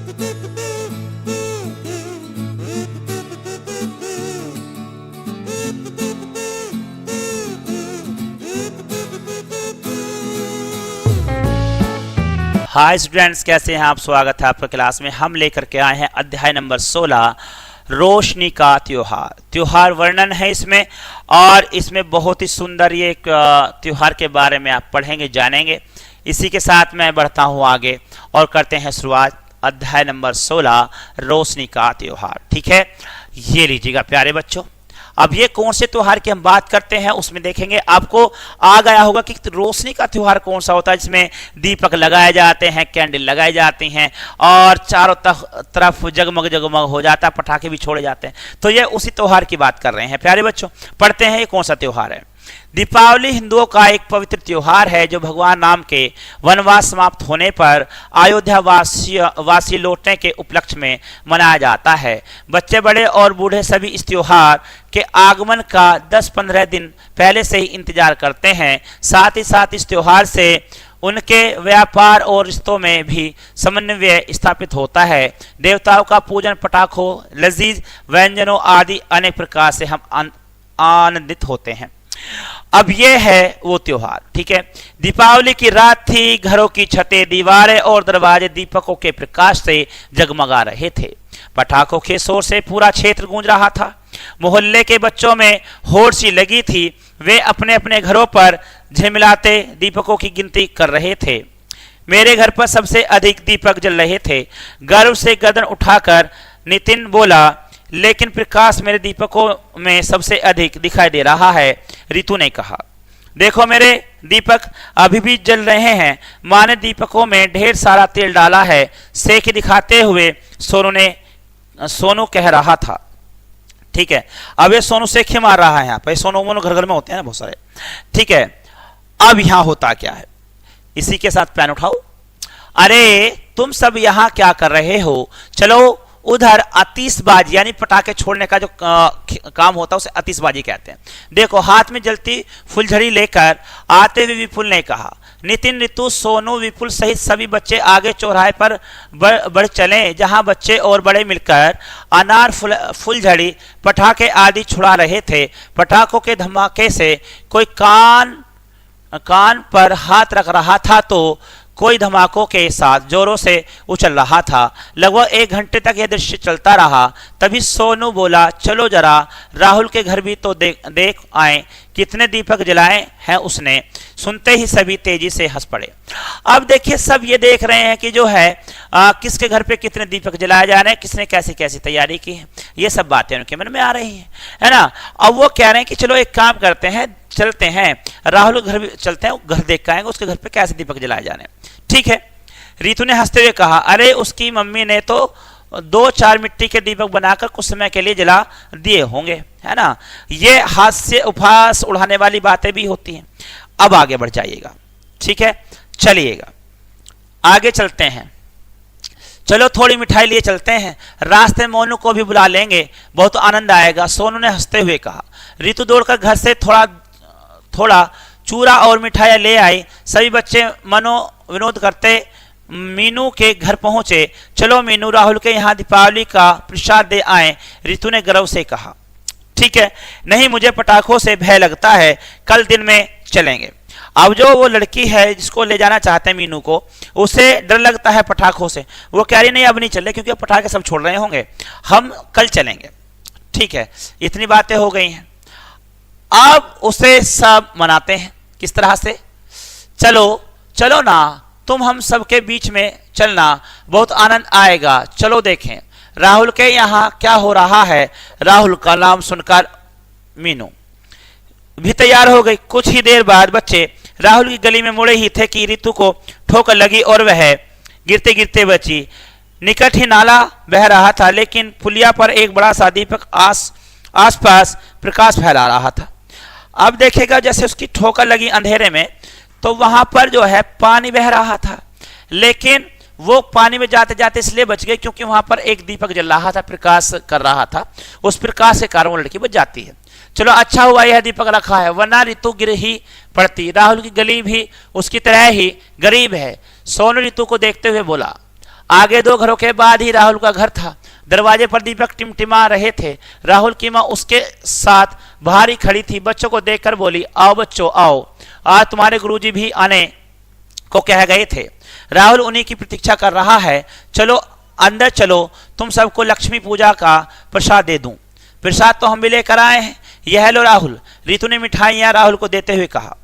Hi students, कैसे हैं आप? स्वागत है आपका क्लास में। हम लेकर के आए हैं अध्याय नंबर 16 रोशनी का त्योहार। त्योहार वर्णन है इसमें, और इसमें बहुत ही सुंदर ये एक त्योहार के बारे में आप पढ़ेंगे, जानेंगे। इसी के साथ मैं बढ़ता हूँ आगे और करते हैं शुरुआत अध्याय नंबर 16 रोशनी का त्योहार। ठीक है, ये लीजिएगा प्यारे बच्चों। अब ये कौन से त्योहार की हम बात करते हैं उसमें देखेंगे, आपको आ गया होगा कि रोशनी का त्योहार कौन सा होता है, जिसमें दीपक लगाए जाते हैं, कैंडल लगाई जाती हैं और चारों तरफ जगमग जगमग हो जाता है, पटाखे भी छोड़े जाते हैं। तो ये उसी त्योहार की बात कर रहे हैं प्यारे बच्चों। पढ़ते हैं ये कौन सा त्योहार है। दीपावली हिंदुओं का एक पवित्र त्योहार है जो भगवान राम के वनवास समाप्त होने पर अयोध्या वासी लौटने के उपलक्ष्य में मनाया जाता है। बच्चे बड़े और बूढ़े सभी इस त्योहार के आगमन का 10-15 दिन पहले से ही इंतजार करते हैं। साथ ही साथ इस त्योहार से उनके व्यापार और रिश्तों में भी समन्वय स्थापित होता है। देवताओं का पूजन, पटाखों, लजीज व्यंजनों आदि अनेक प्रकार से हम आनंदित होते हैं। अब ये है वो त्योहार। ठीक है, दीपावली की रात थी। घरों की छतें, दीवारें और दरवाजे दीपकों के प्रकाश से जगमगा रहे थे। पटाखों के शोर से पूरा क्षेत्र गूंज रहा था। मोहल्ले के बच्चों में होड़ सी लगी थी। वे अपने अपने घरों पर झिलमिलाते दीपकों की गिनती कर रहे थे। मेरे घर पर सबसे अधिक दीपक जल रहे थे। गर्व से गर्दन उठाकर नितिन बोला, लेकिन प्रकाश मेरे दीपकों में सबसे अधिक दिखाई दे रहा है। रितु ने कहा, देखो मेरे दीपक अभी भी जल रहे हैं। माँ ने दीपकों में ढेर सारा तेल डाला है, सेक दिखाते हुए सोनू कह रहा था। ठीक है, अब ये सोनू सेखे मार रहा है। यहाँ पे सोनू मोनू घर घर में होते हैं ना बहुत सारे। ठीक है, अब यहाँ होता क्या है, इसी के साथ पेन उठाओ। अरे तुम सब यहाँ क्या कर रहे हो? चलो उधर आतिशबाजी यानी पटाखे छोड़ने का जो काम होता है उसे आतिशबाजी कहते हैं। देखो हाथ में जलती फुलझड़ी लेकर आते हुए विपुल ने कहा। नितिन, रितु, सोनू, विपुल सहित सभी बच्चे आगे चौराहे पर बढ़ चले, जहां बच्चे और बड़े मिलकर अनार, फुलझड़ी, पटाखे आदि छुड़ा रहे थे। पटाखों के धमाके से कोई कान पर हाथ रख रहा था तो कोई धमाकों के साथ जोरों से उछल रहा था। लगभग 1 घंटे तक यह दृश्य चलता रहा। तभी सोनू बोला, चलो जरा राहुल के घर भी तो देख आए, कितने दीपक जलाए हैं उसने। सुनते ही सभी तेजी से हंस पड़े। अब देखिए सब ये देख रहे हैं कि जो है किसके घर पे कितने दीपक जलाए जा रहे हैं, किसने कैसी कैसी तैयारी की है, ये सब बातें उनके मन में आ रही हैं, है ना। अब वो कह रहे हैं कि चलो एक काम करते हैं, चलते हैं राहुल के घर भी चलते हैं, घर देख के आएंगे उसके घर पे कैसे दीपक जलाए जा रहे हैं। ठीक है, रितु ने हंसते हुए कहा, अरे उसकी मम्मी ने तो 2-4 मिट्टी के दीपक बनाकर कुछ समय के लिए जला दिए होंगे, है ना। ये हास्य उपहास उड़ाने वाली बातें भी होती हैं। अब आगे बढ़ जाइएगा। ठीक है, चलिएगा आगे चलते हैं। चलो थोड़ी मिठाई लिए चलते हैं, रास्ते में मोनू को भी बुला लेंगे, बहुत आनंद आएगा, सोनू ने हंसते हुए कहा। रितु दौड़कर घर से थोड़ा चूरा और मिठाइयाँ ले आई। सभी बच्चे मनोविनोद करते मीनू के घर पहुंचे। चलो मीनू, राहुल के यहाँ दीपावली का प्रसाद दे आए, रितु ने गर्व से कहा। ठीक है, नहीं मुझे पटाखों से भय लगता है, कल दिन में चलेंगे। अब जो वो लड़की है जिसको ले जाना चाहते हैं मीनू को, उसे डर लगता है पटाखों से। वो कह रही नहीं अब नहीं चले क्योंकि पटाखे सब छोड़ रहे होंगे, हम कल चलेंगे। ठीक है, इतनी बातें हो गई हैं। अब उसे सब मनाते हैं किस तरह से, चलो ना तुम हम सबके बीच में चलना, बहुत आनंद आएगा, चलो देखें राहुल के यहाँ क्या हो रहा है। राहुल का नाम सुनकर मीनू भी तैयार हो गई। कुछ ही देर बाद बच्चे राहुल की गली में मुड़े ही थे कि रितु को ठोकर लगी और वह गिरते गिरते बची। निकट ही नाला बह रहा था, लेकिन पुलिया पर एक बड़ा सा दीपक आसपास प्रकाश फैला रहा था। अब देखेगा जैसे उसकी ठोकर लगी अंधेरे में, तो वहां पर जो है पानी बह रहा था, लेकिन वो पानी में जाते जाते इसलिए बच गए क्योंकि वहां पर एक दीपक जल रहा था, प्रकाश कर रहा था। उस प्रकाश के कारण वो लड़की बच जाती है। चलो अच्छा हुआ यह दीपक रखा है, वरना रितु गिर ही पड़ती। राहुल की गली भी उसकी तरह ही गरीब है। सोनू रितु को देखते हुए बोला, आगे 2 घरों के बाद ही राहुल का घर था। दरवाजे पर दीपक टिमटिमा रहे थे। राहुल की माँ उसके साथ बाहर ही खड़ी थी। बच्चों को देखकर बोली, आओ बच्चों आओ, आज तुम्हारे गुरुजी भी आने को कह गए थे। राहुल उन्हीं की प्रतीक्षा कर रहा है। चलो अंदर चलो, तुम सबको लक्ष्मी पूजा का प्रसाद दे दूं। प्रसाद तो हम भी लेकर आए हैं। यह लो राहुल। रितु ने मिठाइयां राहुल को देते हुए कहा।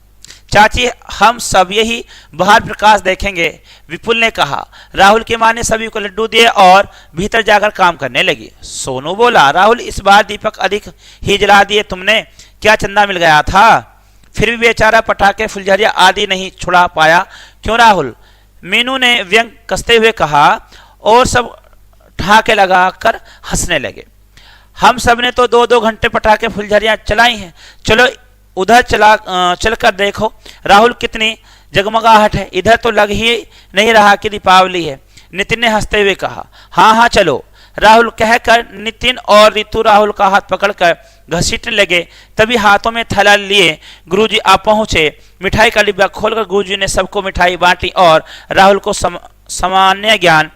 चाची हम सब यही बाहर प्रकाश देखेंगे, विपुल ने कहा। राहुल की मां ने सभी को लड्डू दिए और भीतर जाकर काम करने लगी। सोनू बोला, राहुल इस बार दीपक अधिक ही जला दिए तुमने, क्या चंदा मिल गया था? फिर भी बेचारा पटाखे फुलझड़ियां आदि नहीं छुड़ा पाया, क्यों राहुल? मीनू ने व्यंग कसते हुए कहा और सब ठहाके लगाकर हंसने लगे। हम सब ने तो 2-2 घंटे पटाखे फुलझड़ियां चलाई हैं। चलो उधर चलकर देखो राहुल, कितनी जगमगाहट है। इधर तो लग ही नहीं रहा कि दीपावली है। नितिन ने हंसते हुए कहा। हाँ हाँ चलो, राहुल कहकर नितिन और रितु राहुल का हाथ पकड़कर घसीटने लगे। तभी हाथों में थैला लिए गुरुजी आप पहुंचे। मिठाई का डिब्बा खोलकर गुरुजी ने सबको मिठाई बांटी और राहुल को सामान्य ज्ञान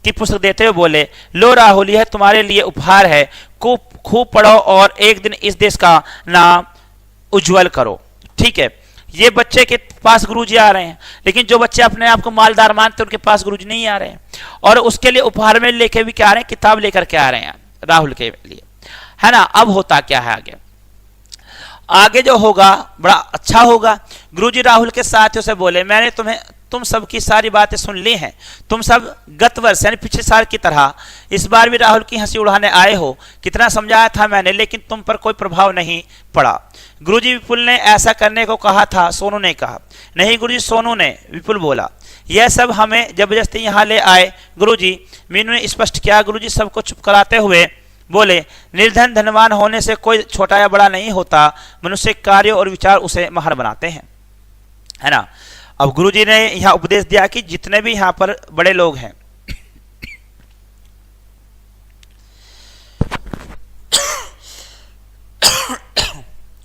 की पुस्तक देते हुए बोले, लो राहुल, यह तुम्हारे लिए उपहार है। खूब पढ़ो और एक दिन इस देश का नाम उज्जवल करो। ठीक है, ये बच्चे के पास गुरुजी आ रहे हैं, लेकिन जो बच्चे अपने आप को मालदार मानते हैं उनके पास गुरुजी नहीं आ रहे हैं। और उसके लिए उपहार में लेके भी क्या आ रहे हैं, किताब लेकर के आ रहे हैं राहुल के लिए, है ना। अब होता क्या है आगे जो होगा बड़ा अच्छा होगा। गुरुजी राहुल के साथियों से बोले, मैंने तुम सबकी सारी बातें सुन ली हैं। तुम सब गत वर्ष यानी पिछले साल की तरह इस बार भी राहुल की हंसी उड़ाने आए हो। कितना समझाया था मैंने, लेकिन तुम पर कोई प्रभाव नहीं पड़ा। गुरुजी विपुल ने ऐसा करने को कहा था, सोनू ने कहा। नहीं गुरुजी, सोनू ने, विपुल बोला। यह सब हमें जबरदस्ती यहाँ ले आए गुरुजी, मीनू ने स्पष्ट किया। गुरुजी सबको चुप कराते हुए बोले, निर्धन धनवान होने से कोई छोटा या बड़ा नहीं होता। मनुष्य कार्य और विचार उसे महान बनाते हैं, है ना। अब गुरुजी ने यहाँ उपदेश दिया कि जितने भी यहाँ पर बड़े लोग हैं,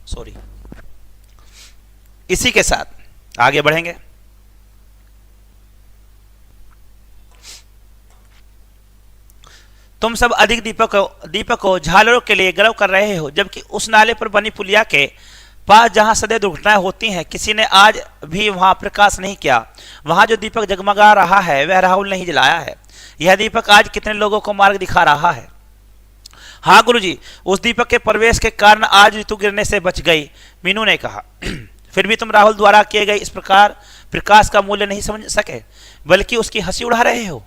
सॉरी, इसी के साथ आगे बढ़ेंगे। तुम सब अधिक दीपक को झालरों के लिए गर्व कर रहे हो, जबकि उस नाले पर बनी पुलिया के पास जहां सदैव दुर्घटनाएं होती हैं, किसी ने आज भी वहां प्रकाश नहीं किया। वहां जो दीपक जगमगा रहा है वह राहुल ने ही जलाया है। यह दीपक आज कितने लोगों को मार्ग दिखा रहा है। हाँ गुरुजी, उस दीपक के प्रवेश के कारण आज ऋतु गिरने से बच गई, मीनू ने कहा। फिर भी तुम राहुल द्वारा किए गए इस प्रकार प्रकाश का मूल्य नहीं समझ सके, बल्कि उसकी हंसी उड़ा रहे हो।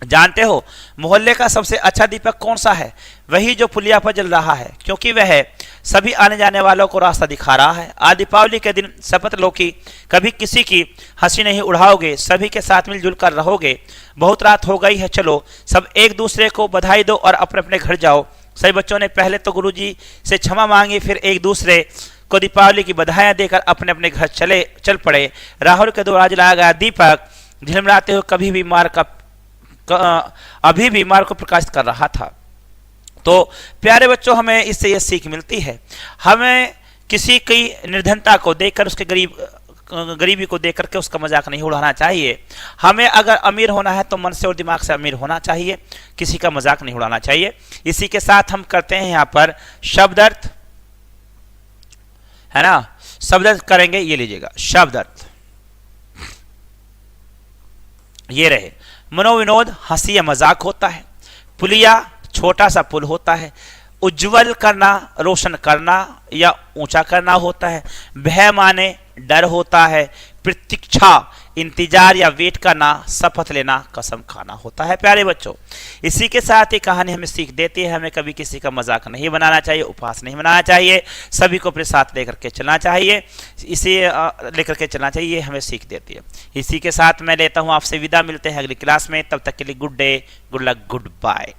जानते हो मोहल्ले का सबसे अच्छा दीपक कौन सा है? वही जो पुलिया पर जल रहा है, क्योंकि वह सभी आने जाने वालों को रास्ता दिखा रहा है। आज दीपावली के दिन शपथ लो कि कभी किसी की हंसी नहीं उड़ाओगे, सभी के साथ मिलजुल कर रहोगे। बहुत रात हो गई है, चलो सब एक दूसरे को बधाई दो और अपने अपने घर जाओ। सभी बच्चों ने पहले तो गुरुजी से क्षमा मांगी, फिर एक दूसरे को दीपावली की बधाइयां देकर अपने अपने घर चल पड़े। राहुल के द्वारा जलाया गया दीपक झिलमिलाते हुए अभी भी मार्ग को प्रकाशित कर रहा था। तो प्यारे बच्चों, हमें इससे यह सीख मिलती है, हमें किसी की निर्धनता को देखकर, उसके गरीबी को देख करके उसका मजाक नहीं उड़ाना चाहिए। हमें अगर अमीर होना है तो मन से और दिमाग से अमीर होना चाहिए, किसी का मजाक नहीं उड़ाना चाहिए। इसी के साथ हम करते हैं यहाँ पर शब्द अर्थ, है ना। शब्द अर्थ करेंगे, ये लीजिएगा शब्द अर्थ, ये रहे। मनोविनोद हंसी या मजाक होता है। पुलिया छोटा सा पुल होता है। उज्जवल करना, रोशन करना या ऊंचा करना होता है। भय माने डर होता है। प्रतीक्षा इंतजार या वेट करना, शपथ लेना, कसम खाना होता है। प्यारे बच्चों, इसी के साथ ये कहानी हमें सीख देती है, हमें कभी किसी का मजाक नहीं बनाना चाहिए, उपहास नहीं बनाना चाहिए, सभी को अपने साथ लेकर के चलना चाहिए, इसे लेकर के चलना चाहिए, हमें सीख देती है। इसी के साथ मैं लेता हूँ आपसे विदा, मिलते हैं अगली क्लास में, तब तक के लिए good day, good luck, good bye.